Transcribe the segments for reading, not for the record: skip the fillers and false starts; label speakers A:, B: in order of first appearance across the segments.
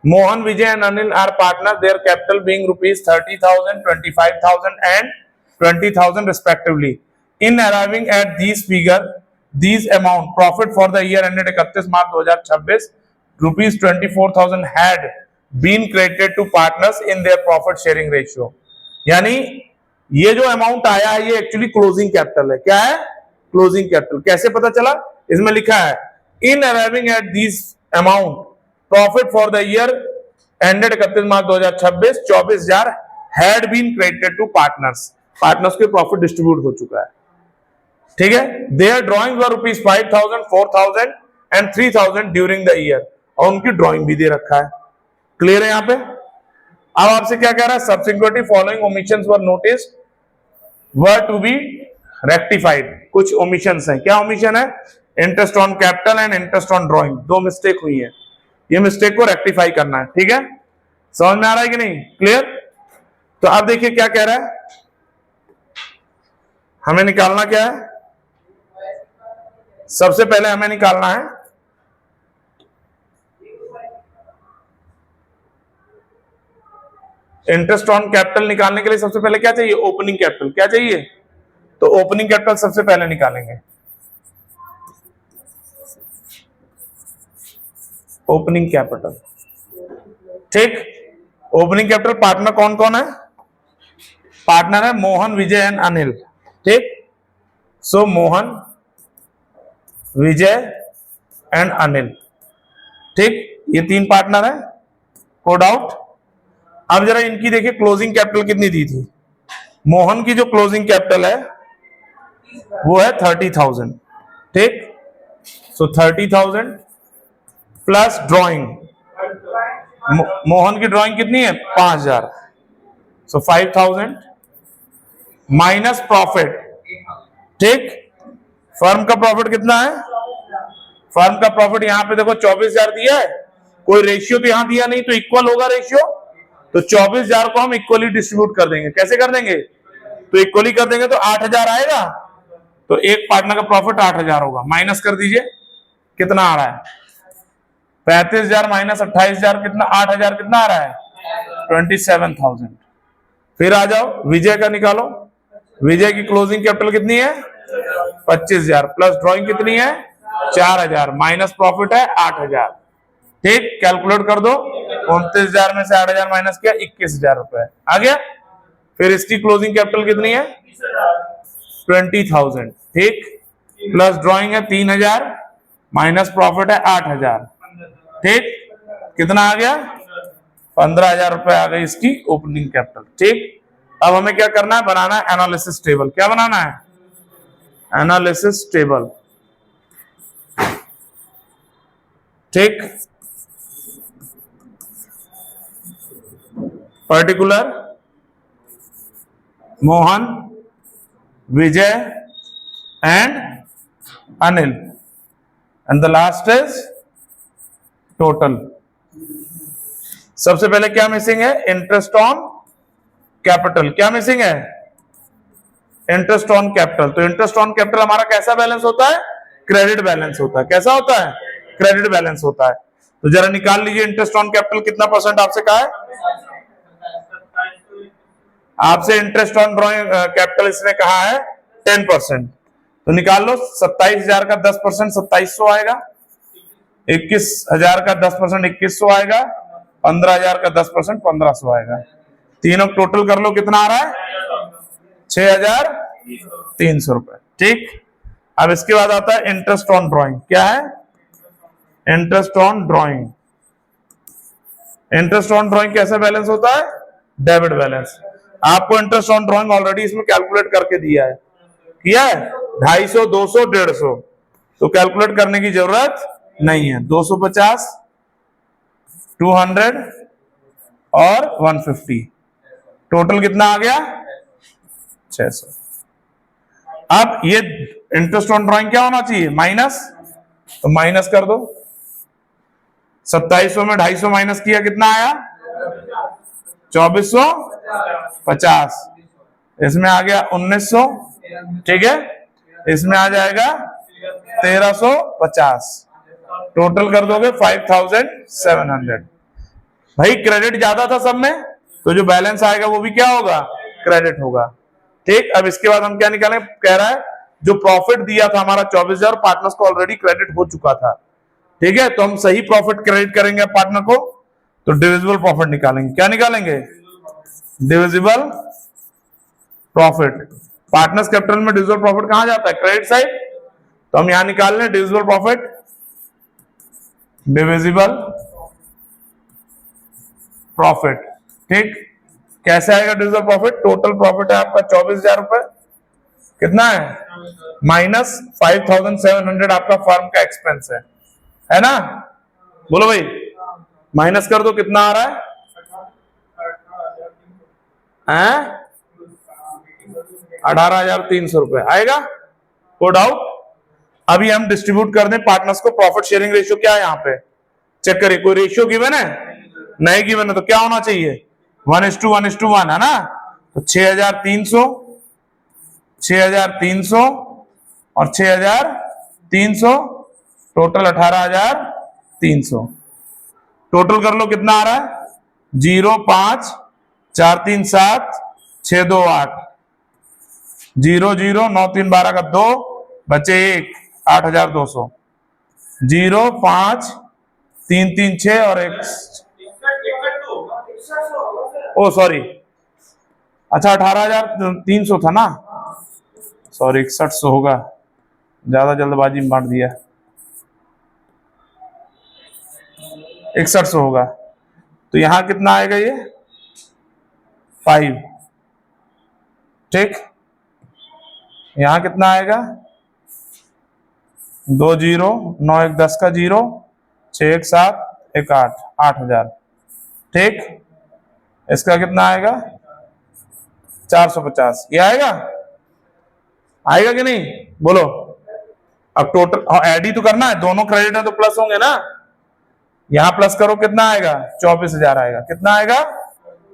A: Mohan, Vijay and Anil are partners, their capital being rupees 30,000, 25,000 and 20,000 respectively. In arriving at these figure, these amount profit for the year ended 31 March 2026 rupees 24,000 had been credited to partners in their profit sharing ratio. यानी ये जो amount आया है ये actually closing capital है। क्या है? Closing capital. कैसे पता चला? इसमें लिखा है in arriving at this amount profit for the year ended 31 March 2026 24,000 had been credited to partners. Partners के प्रॉफिट डिस्ट्रीब्यूट हो चुका है। ठीक है। Their drawing were rupees 5,000, 4,000 and 3,000 during the year, और उनकी ड्रॉइंग भी दे रखा है। क्लियर है यहां पे? अब आपसे क्या कह रहा है? Subsequently following omissions were noticed were to be rectified. कुछ ओमिशंस हैं। क्या ओमिशन है? Interest on capital and interest on drawing, दो मिस्टेक हुई है। ये मिस्टेक को रेक्टिफाई करना है। ठीक है, समझ में आ रहा है कि नहीं? क्लियर? तो अब देखिए क्या कह रहा है, हमें निकालना क्या है? सबसे पहले हमें निकालना है इंटरेस्ट ऑन कैपिटल। निकालने के लिए सबसे पहले क्या चाहिए? Opening capital. क्या चाहिए? तो ओपनिंग कैपिटल सबसे पहले निकालेंगे। Opening capital. ठीक, ओपनिंग कैपिटल पार्टनर कौन कौन है? पार्टनर है मोहन, विजय एंड अनिल। ठीक, सो मोहन, विजय एंड अनिल। ठीक, ये तीन पार्टनर है, नो डाउट। अब जरा इनकी देखिए क्लोजिंग कैपिटल कितनी दी थी। मोहन की जो क्लोजिंग कैपिटल है वो है 30,000। ठीक, सो 30,000 प्लस ड्रॉइंग। मोहन की ड्रॉइंग कितनी है? 5,000। सो 5,000 माइनस प्रॉफिट। ठीक, फर्म का प्रॉफिट कितना है? फर्म का प्रॉफिट यहां पे देखो 24,000 दिया है, कोई रेशियो तो यहां दिया नहीं, तो इक्वल होगा रेशियो। तो 24,000 को हम इक्वली डिस्ट्रीब्यूट कर देंगे। कैसे कर देंगे? तो इक्वली कर देंगे तो 8,000 आएगा, तो एक पार्टनर का प्रॉफिट 8,000 होगा। माइनस कर दीजिए, कितना आ रहा है? 35,000 माइनस 28,000 कितना? 8,000 कितना आ रहा है? 27,000। फिर आ जाओ विजय का निकालो। विजय की क्लोजिंग कैपिटल कितनी है? 25,000 प्लस ड्रॉइंग कितनी है? 4,000 माइनस प्रॉफिट है 8,000। ठीक, कैलकुलेट कर दो। 29,000 में से 8,000 माइनस किया, 21,000 रुपए आ गया। फिर इसकी क्लोजिंग कैपिटल कितनी है? 20,000। ठीक, प्लस ड्रॉइंग है 3,000 माइनस प्रॉफिट है 8,000। ठीक, कितना आ गया? 15,000 रुपए आ गई इसकी ओपनिंग कैपिटल। ठीक, अब हमें क्या करना है? बनाना है एनालिसिस टेबल। क्या बनाना है? Analysis table. ठीक, particular Mohan, Vijay and Anil, and the last is total. सबसे पहले क्या मिसिंग है? Interest on capital. क्या मिसिंग है? Interest on capital. तो इंटरेस्ट ऑन कैपिटल हमारा कैसा बैलेंस होता है? क्रेडिट बैलेंस होता है। कैसा होता है? क्रेडिट बैलेंस होता है। तो जरा निकाल लीजिए इंटरेस्ट ऑन कैपिटल कितना परसेंट आपसे कहा है? आपसे इंटरेस्ट ऑन ड्रॉइंग कैपिटल इसने कहा है 10%। तो निकाल लो। 27,000 का 10% 2,700 आएगा, 21,000 का 10% 2,100 आएगा, 15,000 का 10% 1,500 आएगा। तीनों टोटल कर लो, कितना आ रहा है? 6,300 रुपए। ठीक, अब इसके बाद आता है इंटरेस्ट ऑन ड्रॉइंग। क्या है? Interest on drawing. Interest on drawing कैसा बैलेंस होता है? Debit balance. आपको इंटरेस्ट ऑन ड्रॉइंग ऑलरेडी इसमें कैलकुलेट करके दिया है। किया है? 250, 200, 150। तो कैलकुलेट करने की जरूरत नहीं है। 250, 200 और 150, टोटल कितना आ गया? 600। अब ये इंटरेस्ट ऑन ड्रॉइंग क्या होना चाहिए? माइनस। तो माइनस कर दो। 2700 में 250 माइनस किया, कितना आया? 2,450। इसमें आ गया 1,900। ठीक है, इसमें आ जाएगा 1,350। टोटल कर दोगे 5,700। भाई क्रेडिट ज्यादा था सब में, तो जो बैलेंस आएगा वो भी क्या होगा, क्रेडिट होगा। ठीक, अब इसके बाद हम क्या निकालें, कह रहा है जो प्रॉफिट दिया था हमारा 24,000, पार्टनर्स को ऑलरेडी क्रेडिट हो चुका था। ठीक है, तो हम सही प्रॉफिट क्रेडिट करेंगे पार्टनर को, तो डिविजिबल प्रॉफिट निकालेंगे। क्या निकालेंगे, डिविजिबल प्रॉफिट। पार्टनर्स कैपिटल में डिविजिबल प्रॉफिट कहां जाता है, क्रेडिट साइड, तो हम यहां निकाल लें डिविजिबल प्रॉफिट, डिविजिबल प्रॉफिट। ठीक, कैसे आएगा डिविजिबल प्रॉफिट, टोटल प्रॉफिट है आपका 24,000 रुपए, कितना है, माइनस 5,700 आपका फर्म का एक्सपेंस है ना, बोलो भाई, माइनस कर दो, कितना आ रहा है 18,300 रुपए आएगा, कोई डाउट। अभी हम डिस्ट्रीब्यूट कर दें पार्टनर्स को, प्रॉफिट शेयरिंग रेशियो क्या है यहाँ पे, चेक करिए, कोई रेशियो गिवन है, नहीं गिवन है, तो क्या होना चाहिए, 1:1:1 है ना, तो 6,300 और 6,300, टोटल 18,300। टोटल कर लो कितना आ रहा है, 0, 5, 4, 3, 7, 6, 2, 8, 0, 0, 9, 3, 12 का 2, बचे 1, 8,200, 0, 5, 3, 3, 6 और 1, ओ सॉरी, अच्छा 18,300 था ना, सॉरी 6100 होगा, ज्यादा जल्दबाजी में बांट दिया, 6100 होगा, तो यहां कितना आएगा ये 5। ठीक, यहां कितना आएगा 2 0, 9 1 10 का 0, 6 1 7 1 8, 8,000। ठीक, इसका कितना आएगा 450, ये आएगा, आएगा कि नहीं, बोलो। अब टोटल ऐड ही तो करना है, दोनों क्रेडिट है तो प्लस होंगे ना, यहां प्लस करो, कितना आएगा 24,000 आएगा, कितना आएगा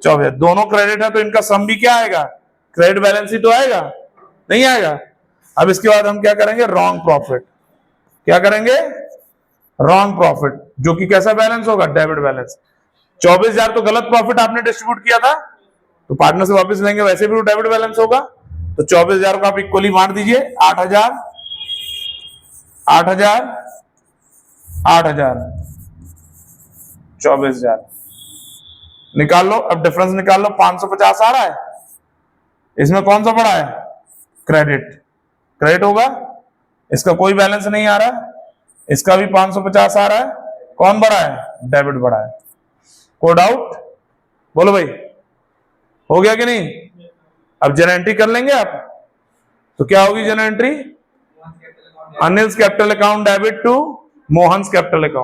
A: 24, दोनों क्रेडिट है तो इनका सम भी क्या आएगा, क्रेडिट बैलेंस ही तो आएगा, नहीं आएगा। अब इसके बाद हम क्या करेंगे, रॉन्ग प्रॉफिट, क्या करेंगे, रॉन्ग प्रॉफिट, जो कि कैसा बैलेंस होगा, डेबिट बैलेंस। 24,000 तो गलत प्रॉफिट आपने डिस्ट्रीब्यूट किया था, तो पार्टनर से वापस लेंगे, वैसे भी डेबिट बैलेंस होगा, तो 24,000 को आप इक्वली बांट दीजिए, 8,000 8,000 8,000 24,000 निकाल लो, अब डिफरेंस निकाल लो, 550 आ रहा है, इसमें कौन सा बड़ा है, क्रेडिट, क्रेडिट होगा, इसका कोई बैलेंस नहीं आ रहा, इसका भी 550 आ रहा है, कौन बड़ा है, डेबिट बड़ा है, कोई डाउट, बोलो भाई, हो गया कि नहीं। अब जर्नल एंट्री कर लेंगे आप, तो क्या होगी journal entry, Anil's capital account debit to Mohan's capital account.